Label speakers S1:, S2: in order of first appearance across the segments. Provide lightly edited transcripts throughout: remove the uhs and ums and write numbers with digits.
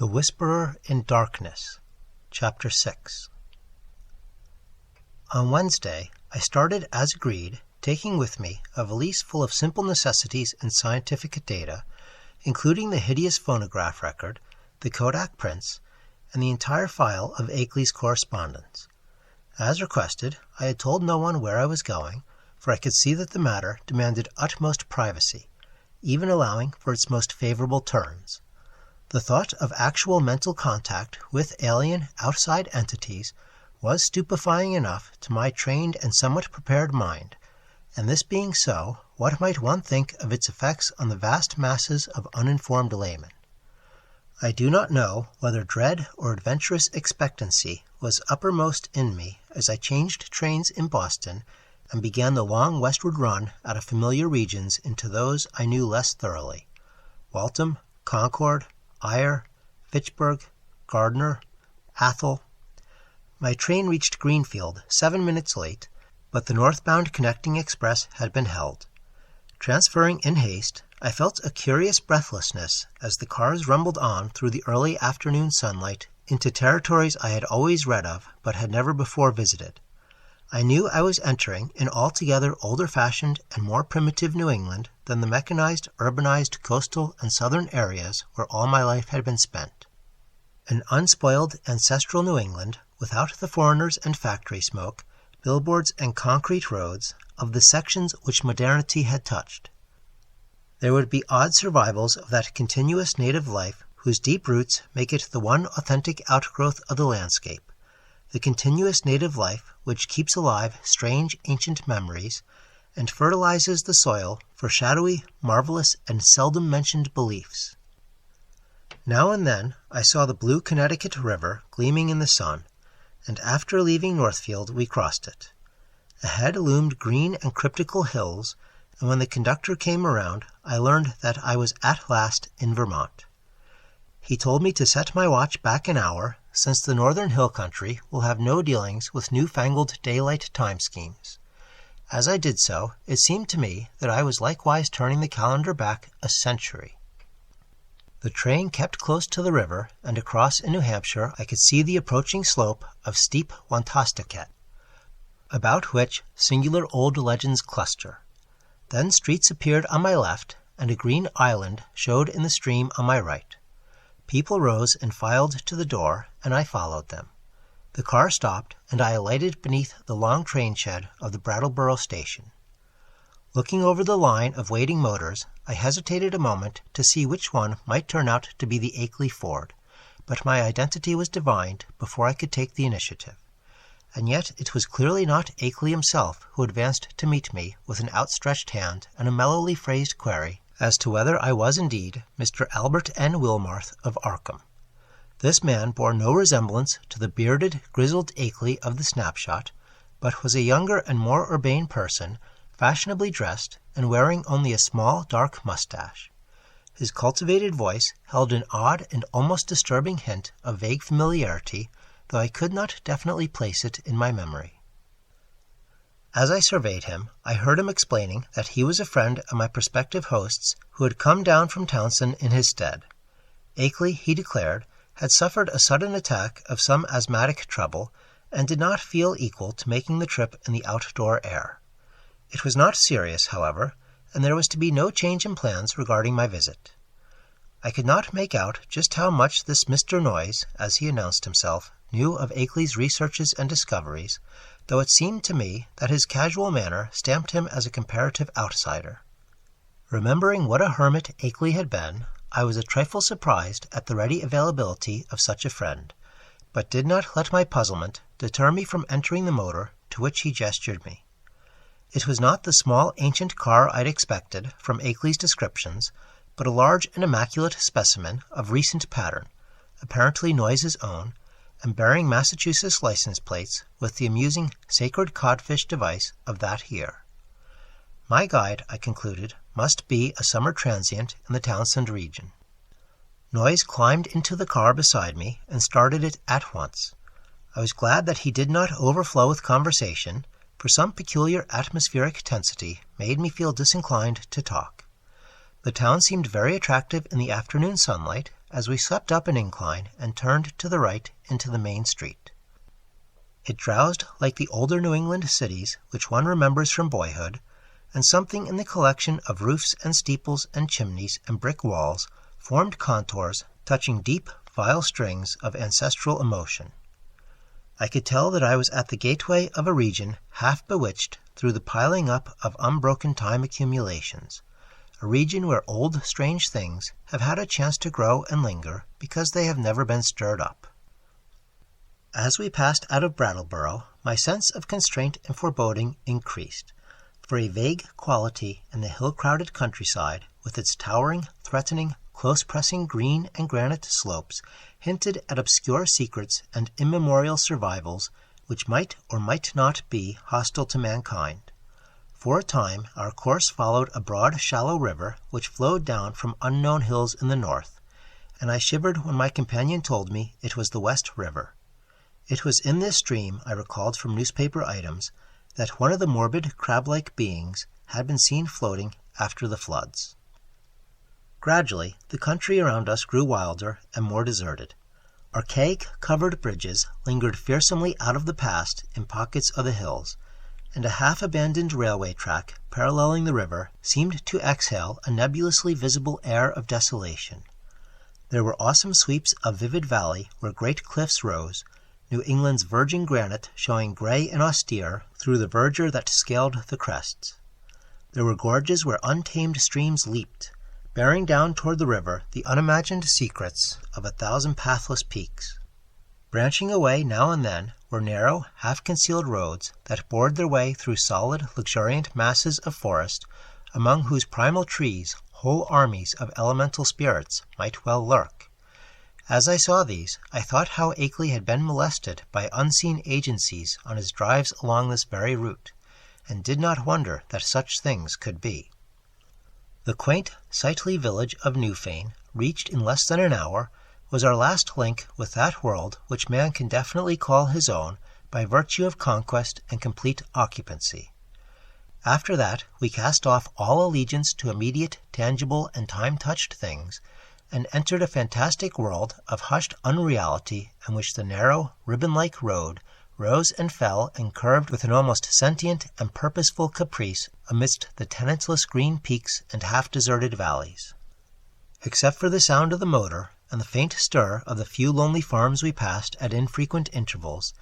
S1: The Whisperer in Darkness, Chapter 6. On Wednesday, I started as agreed, taking with me a valise full of simple necessities and scientific data, including the hideous phonograph record, the Kodak prints, and the entire file of Akeley's correspondence. As requested, I had told no one where I was going, for I could see that the matter demanded utmost privacy, even allowing for its most favorable terms. The thought of actual mental contact with alien, outside entities was stupefying enough to my trained and somewhat prepared mind, and this being so, what might one think of its effects on the vast masses of uninformed laymen? I do not know whether dread or adventurous expectancy was uppermost in me as I changed trains in Boston and began the long westward run out of familiar regions into those I knew less thoroughly: Waltham, Concord, Ayr, Fitchburg, Gardner, Athol. My train reached Greenfield 7 minutes late, but the northbound connecting express had been held. Transferring in haste, I felt a curious breathlessness as the cars rumbled on through the early afternoon sunlight into territories I had always read of but had never before visited. I knew I was entering an altogether older-fashioned and more primitive New England than the mechanized, urbanized coastal and southern areas where all my life had been spent. An unspoiled, ancestral New England, without the foreigners and factory smoke, billboards and concrete roads of the sections which modernity had touched. There would be odd survivals of that continuous native life whose deep roots make it the one authentic outgrowth of the landscape, the continuous native life which keeps alive strange ancient memories and fertilizes the soil for shadowy, marvelous, and seldom mentioned beliefs. Now and then I saw the blue Connecticut River gleaming in the sun, and after leaving Northfield we crossed it. Ahead loomed green and cryptical hills, and when the conductor came around I learned that I was at last in Vermont. He told me to set my watch back an hour, since the northern hill country will have no dealings with newfangled daylight time schemes. As I did so, it seemed to me that I was likewise turning the calendar back a century. The train kept close to the river, and across in New Hampshire I could see the approaching slope of steep Wontostakhet, about which singular old legends cluster. Then streets appeared on my left, and a green island showed in the stream on my right. People rose and filed to the door, and I followed them. The car stopped, and I alighted beneath the long train shed of the Brattleboro station. Looking over the line of waiting motors, I hesitated a moment to see which one might turn out to be the Akeley Ford, but my identity was divined before I could take the initiative. And yet it was clearly not Akeley himself who advanced to meet me with an outstretched hand and a mellowly phrased query as to whether I was indeed Mr. Albert N. Wilmarth of Arkham. This man bore no resemblance to the bearded, grizzled Akeley of the snapshot, but was a younger and more urbane person, fashionably dressed and wearing only a small dark mustache. His cultivated voice held an odd and almost disturbing hint of vague familiarity, though I could not definitely place it in my memory. As I surveyed him, I heard him explaining that he was a friend of my prospective host's who had come down from Townsend in his stead. Akeley, he declared, had suffered a sudden attack of some asthmatic trouble and did not feel equal to making the trip in the outdoor air. It was not serious, however, and there was to be no change in plans regarding my visit. I could not make out just how much this Mr. Noyes, as he announced himself, knew of Akeley's researches and discoveries, though it seemed to me that his casual manner stamped him as a comparative outsider. Remembering what a hermit Akeley had been, I was a trifle surprised at the ready availability of such a friend, but did not let my puzzlement deter me from entering the motor to which he gestured me. It was not the small ancient car I'd expected from Akeley's descriptions, but a large and immaculate specimen of recent pattern, apparently Noyes's own, and bearing Massachusetts license plates with the amusing sacred codfish device of that year. My guide, I concluded, must be a summer transient in the Townsend region. Noyes climbed into the car beside me and started it at once. I was glad that he did not overflow with conversation, for some peculiar atmospheric tensity made me feel disinclined to talk. The town seemed very attractive in the afternoon sunlight, as we swept up an incline and turned to the right into the main street. It drowsed like the older New England cities which one remembers from boyhood, and something in the collection of roofs and steeples and chimneys and brick walls formed contours touching deep, vile strings of ancestral emotion. I could tell that I was at the gateway of a region half bewitched through the piling up of unbroken time accumulations, a region where old, strange things have had a chance to grow and linger because they have never been stirred up. As we passed out of Brattleboro, my sense of constraint and foreboding increased, for a vague quality in the hill-crowded countryside, with its towering, threatening, close-pressing green and granite slopes, hinted at obscure secrets and immemorial survivals which might or might not be hostile to mankind. For a time our course followed a broad, shallow river which flowed down from unknown hills in the north, and I shivered when my companion told me it was the West River. It was in this stream, I recalled from newspaper items, that one of the morbid, crab-like beings had been seen floating after the floods. Gradually, the country around us grew wilder and more deserted. Archaic covered bridges lingered fearsomely out of the past in pockets of the hills, and a half-abandoned railway track paralleling the river seemed to exhale a nebulously visible air of desolation. There were awesome sweeps of vivid valley where great cliffs rose, New England's virgin granite showing gray and austere through the verdure that scaled the crests. There were gorges where untamed streams leaped, bearing down toward the river the unimagined secrets of 1,000 pathless peaks. Branching away now and then were narrow, half-concealed roads that bored their way through solid, luxuriant masses of forest, among whose primal trees whole armies of elemental spirits might well lurk. As I saw these, I thought how Akeley had been molested by unseen agencies on his drives along this very route, and did not wonder that such things could be. The quaint, sightly village of Newfane, reached in less than an hour, was our last link with that world which man can definitely call his own by virtue of conquest and complete occupancy. After that, we cast off all allegiance to immediate, tangible, and time-touched things, and entered a fantastic world of hushed unreality in which the narrow, ribbon-like road rose and fell and curved with an almost sentient and purposeful caprice amidst the tenantless green peaks and half-deserted valleys. Except for the sound of the motor and the faint stir of the few lonely farms we passed at infrequent intervals,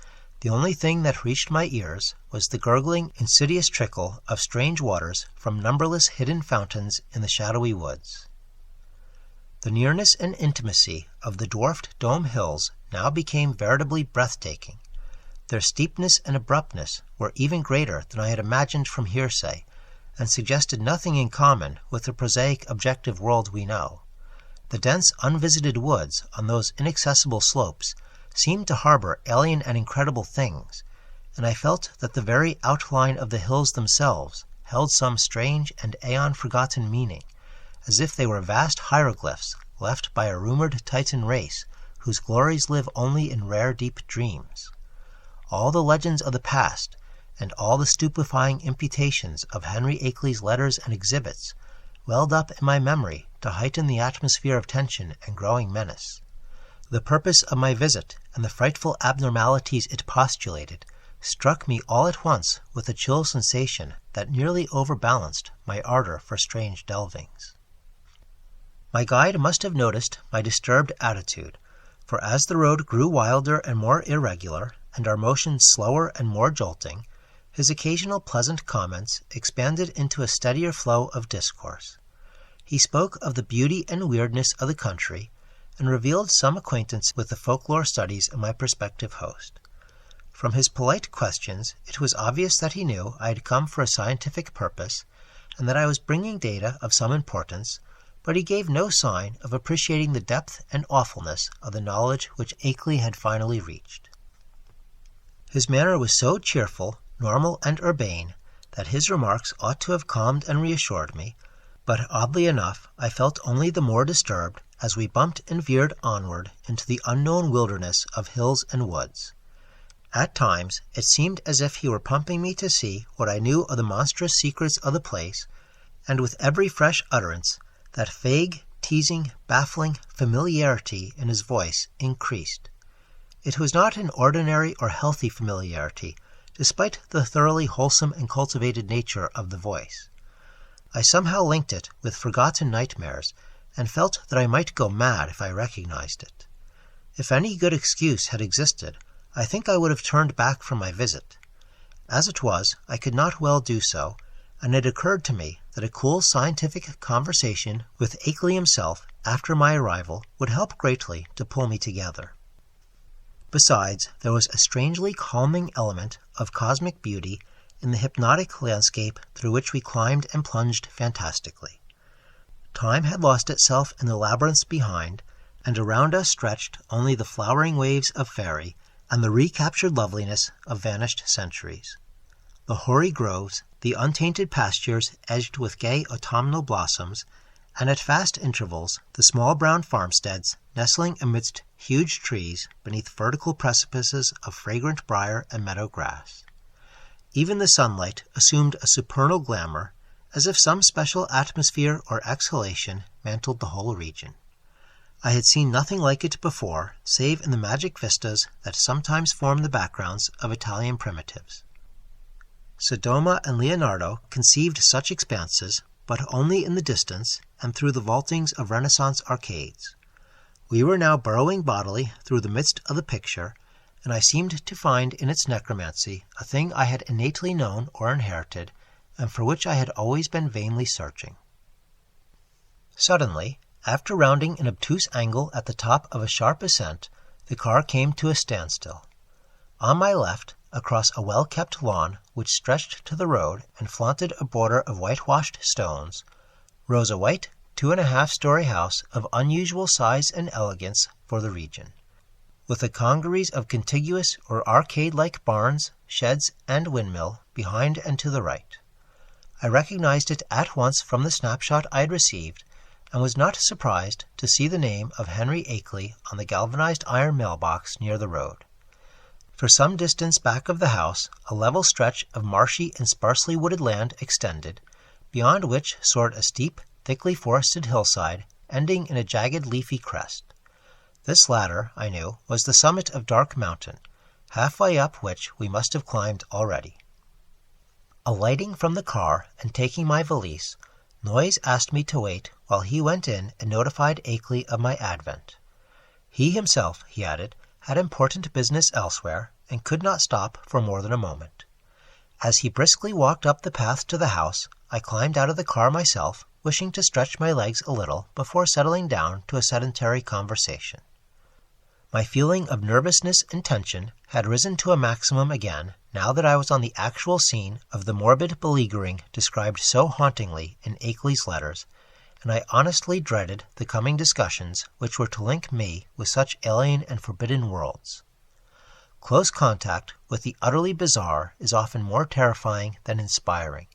S1: the only thing that reached my ears was the gurgling, insidious trickle of strange waters from numberless hidden fountains in the shadowy woods. The nearness and intimacy of the dwarfed Dome Hills now became veritably breathtaking. Their steepness and abruptness were even greater than I had imagined from hearsay, and suggested nothing in common with the prosaic objective world we know. The dense, unvisited woods on those inaccessible slopes seemed to harbor alien and incredible things, and I felt that the very outline of the hills themselves held some strange and aeon-forgotten meaning, as if they were vast hieroglyphs left by a rumored Titan race whose glories live only in rare deep dreams. All the legends of the past, and all the stupefying imputations of Henry Akeley's letters and exhibits, welled up in my memory to heighten the atmosphere of tension and growing menace. The purpose of my visit and the frightful abnormalities it postulated struck me all at once with a chill sensation that nearly overbalanced my ardor for strange delvings. My guide must have noticed my disturbed attitude, for as the road grew wilder and more irregular, and our motion slower and more jolting, his occasional pleasant comments expanded into a steadier flow of discourse. He spoke of the beauty and weirdness of the country, and revealed some acquaintance with the folklore studies of my prospective host. From his polite questions, it was obvious that he knew I had come for a scientific purpose, and that I was bringing data of some importance, but he gave no sign of appreciating the depth and awfulness of the knowledge which Akeley had finally reached. His manner was so cheerful, normal, and urbane that his remarks ought to have calmed and reassured me, but oddly enough I felt only the more disturbed as we bumped and veered onward into the unknown wilderness of hills and woods. At times it seemed as if he were pumping me to see what I knew of the monstrous secrets of the place, and with every fresh utterance that vague, teasing, baffling familiarity in his voice increased. It was not an ordinary or healthy familiarity, despite the thoroughly wholesome and cultivated nature of the voice. I somehow linked it with forgotten nightmares, and felt that I might go mad if I recognized it. If any good excuse had existed, I think I would have turned back from my visit. As it was, I could not well do so, and it occurred to me that a cool scientific conversation with Akeley himself after my arrival would help greatly to pull me together. Besides, there was a strangely calming element of cosmic beauty in the hypnotic landscape through which we climbed and plunged fantastically. Time had lost itself in the labyrinths behind, and around us stretched only the flowering waves of faerie and the recaptured loveliness of vanished centuries. The hoary groves, the untainted pastures edged with gay autumnal blossoms, and at fast intervals the small brown farmsteads nestling amidst huge trees beneath vertical precipices of fragrant briar and meadow grass. Even the sunlight assumed a supernal glamour, as if some special atmosphere or exhalation mantled the whole region. I had seen nothing like it before, save in the magic vistas that sometimes form the backgrounds of Italian primitives. Sodoma and Leonardo conceived such expanses, but only in the distance and through the vaultings of Renaissance arcades. We were now burrowing bodily through the midst of the picture, and I seemed to find in its necromancy a thing I had innately known or inherited, and for which I had always been vainly searching. Suddenly, after rounding an obtuse angle at the top of a sharp ascent, the car came to a standstill. On my left, across a well-kept lawn which stretched to the road and flaunted a border of whitewashed stones, rose a white 2.5-story house of unusual size and elegance for the region, with the congeries of contiguous or arcade-like barns, sheds, and windmill behind and to the right. I recognized it at once from the snapshot I had received, and was not surprised to see the name of Henry Akeley on the galvanized iron mailbox near the road. For some distance back of the house, a level stretch of marshy and sparsely wooded land extended, beyond which soared a steep, thickly forested hillside, ending in a jagged leafy crest. This latter, I knew, was the summit of Dark Mountain, halfway up which we must have climbed already. Alighting from the car and taking my valise, Noyes asked me to wait while he went in and notified Akeley of my advent. He himself, he added, had important business elsewhere, and could not stop for more than a moment. As he briskly walked up the path to the house, I climbed out of the car myself, wishing to stretch my legs a little before settling down to a sedentary conversation. My feeling of nervousness and tension had risen to a maximum again now that I was on the actual scene of the morbid beleaguering described so hauntingly in Akeley's letters, and I honestly dreaded the coming discussions which were to link me with such alien and forbidden worlds. Close contact with the utterly bizarre is often more terrifying than inspiring,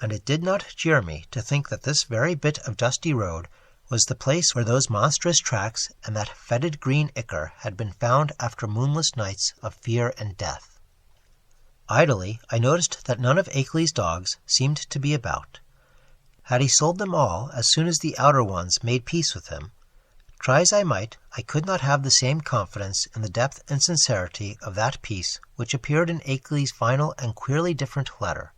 S1: and it did not cheer me to think that this very bit of dusty road was the place where those monstrous tracks and that fetid green ichor had been found after moonless nights of fear and death. Idly, I noticed that none of Akeley's dogs seemed to be about. Had he sold them all as soon as the outer ones made peace with him? Try as I might, I could not have the same confidence in the depth and sincerity of that peace which appeared in Akeley's final and queerly different letter.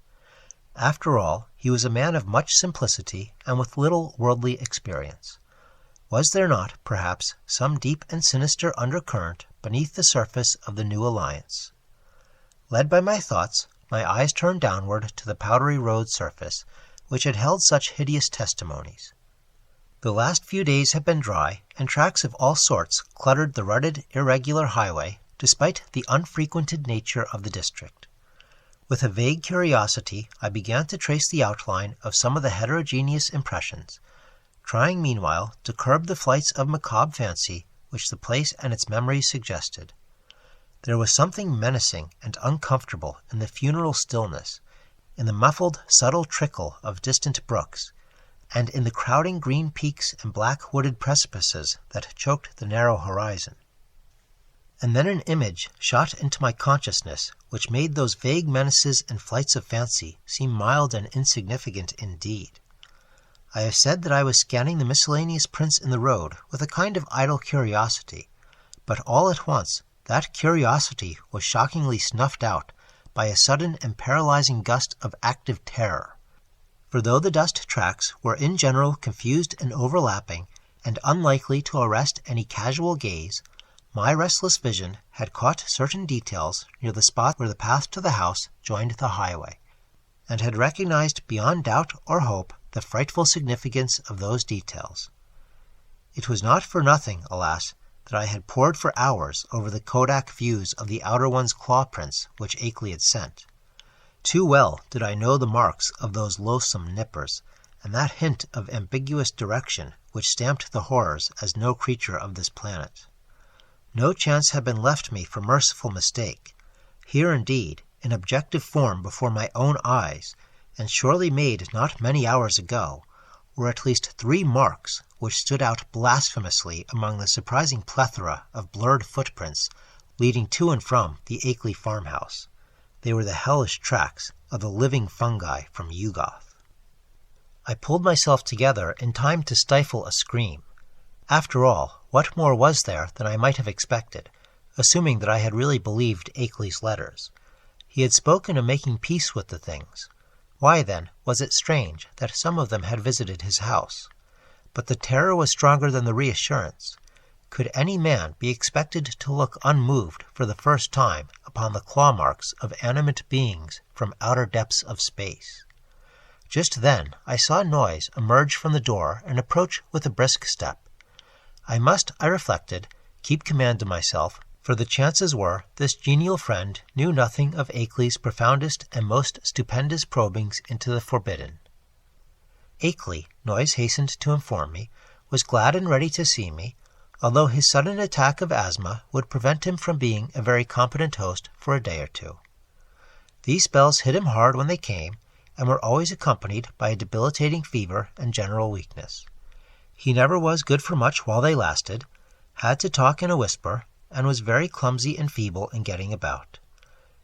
S1: After all, he was a man of much simplicity and with little worldly experience. Was there not, perhaps, some deep and sinister undercurrent beneath the surface of the new alliance? Led by my thoughts, my eyes turned downward to the powdery road surface, which had held such hideous testimonies. The last few days had been dry, and tracks of all sorts cluttered the rutted, irregular highway, despite the unfrequented nature of the district. With a vague curiosity, I began to trace the outline of some of the heterogeneous impressions, trying meanwhile to curb the flights of macabre fancy which the place and its memories suggested. There was something menacing and uncomfortable in the funeral stillness, in the muffled, subtle trickle of distant brooks, and in the crowding green peaks and black wooded precipices that choked the narrow horizon. And then an image shot into my consciousness which made those vague menaces and flights of fancy seem mild and insignificant indeed. I have said that I was scanning the miscellaneous prints in the road with a kind of idle curiosity, but all at once that curiosity was shockingly snuffed out by a sudden and paralyzing gust of active terror. For though the dust tracks were in general confused and overlapping, and unlikely to arrest any casual gaze, my restless vision had caught certain details near the spot where the path to the house joined the highway, and had recognized beyond doubt or hope the frightful significance of those details. It was not for nothing, alas, that I had pored for hours over the Kodak views of the outer one's claw prints which Akeley had sent. Too well did I know the marks of those loathsome nippers, and that hint of ambiguous direction which stamped the horrors as no creature of this planet. No chance had been left me for merciful mistake. Here indeed, in objective form before my own eyes, and surely made not many hours ago, were at least 3 marks which stood out blasphemously among the surprising plethora of blurred footprints leading to and from the Akeley farmhouse. They were the hellish tracks of the living fungi from Yugoth. I pulled myself together in time to stifle a scream. After all, what more was there than I might have expected, assuming that I had really believed Akeley's letters? He had spoken of making peace with the things. Why, then, was it strange that some of them had visited his house? But the terror was stronger than the reassurance. Could any man be expected to look unmoved for the first time upon the claw marks of animate beings from outer depths of space? Just then I saw Noyes emerge from the door and approach with a brisk step. I must, I reflected, keep command of myself, for the chances were this genial friend knew nothing of Akeley's profoundest and most stupendous probings into the forbidden. Akeley, Noyes hastened to inform me, was glad and ready to see me, although his sudden attack of asthma would prevent him from being a very competent host for a day or 2. These spells hit him hard when they came, and were always accompanied by a debilitating fever and general weakness. He never was good for much while they lasted, had to talk in a whisper, and was very clumsy and feeble in getting about.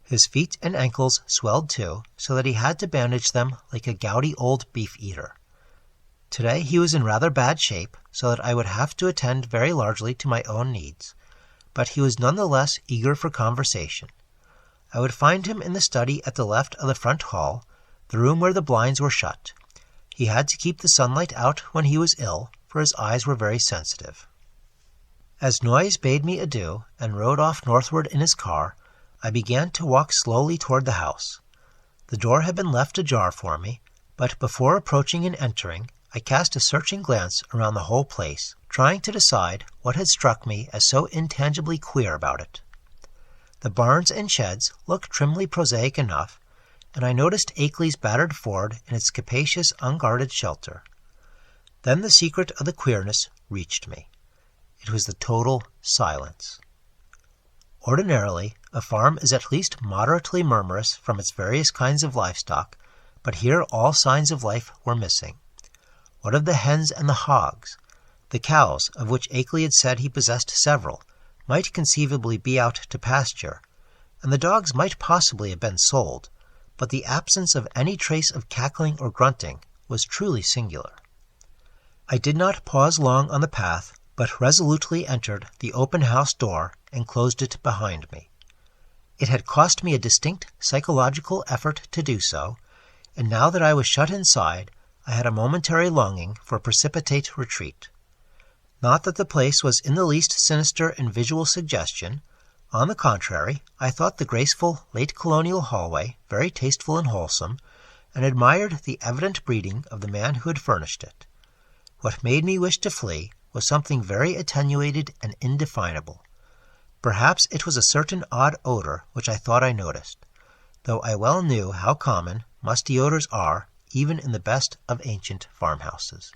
S1: His feet and ankles swelled too, so that he had to bandage them like a gouty old beef-eater. Today he was in rather bad shape, so that I would have to attend very largely to my own needs, but he was none the less eager for conversation. I would find him in the study at the left of the front hall, the room where the blinds were shut. He had to keep the sunlight out when he was ill, for his eyes were very sensitive. As Noyes bade me adieu and rode off northward in his car, I began to walk slowly toward the house. The door had been left ajar for me, but before approaching and entering, I cast a searching glance around the whole place, trying to decide what had struck me as so intangibly queer about it. The barns and sheds looked trimly prosaic enough, and I noticed Akeley's battered Ford in its capacious, unguarded shelter. Then the secret of the queerness reached me. It was the total silence. Ordinarily, a farm is at least moderately murmurous from its various kinds of livestock, but here all signs of life were missing. What of the hens and the hogs? The cows, of which Akeley had said he possessed several, might conceivably be out to pasture, and the dogs might possibly have been sold, but the absence of any trace of cackling or grunting was truly singular. I did not pause long on the path, but resolutely entered the open house door and closed it behind me. It had cost me a distinct psychological effort to do so, and now that I was shut inside, I had a momentary longing for precipitate retreat. Not that the place was in the least sinister in visual suggestion. On the contrary, I thought the graceful late colonial hallway very tasteful and wholesome, and admired the evident breeding of the man who had furnished it. What made me wish to flee was something very attenuated and indefinable. Perhaps it was a certain odd odor which I thought I noticed, though I well knew how common musty odors are even in the best of ancient farmhouses.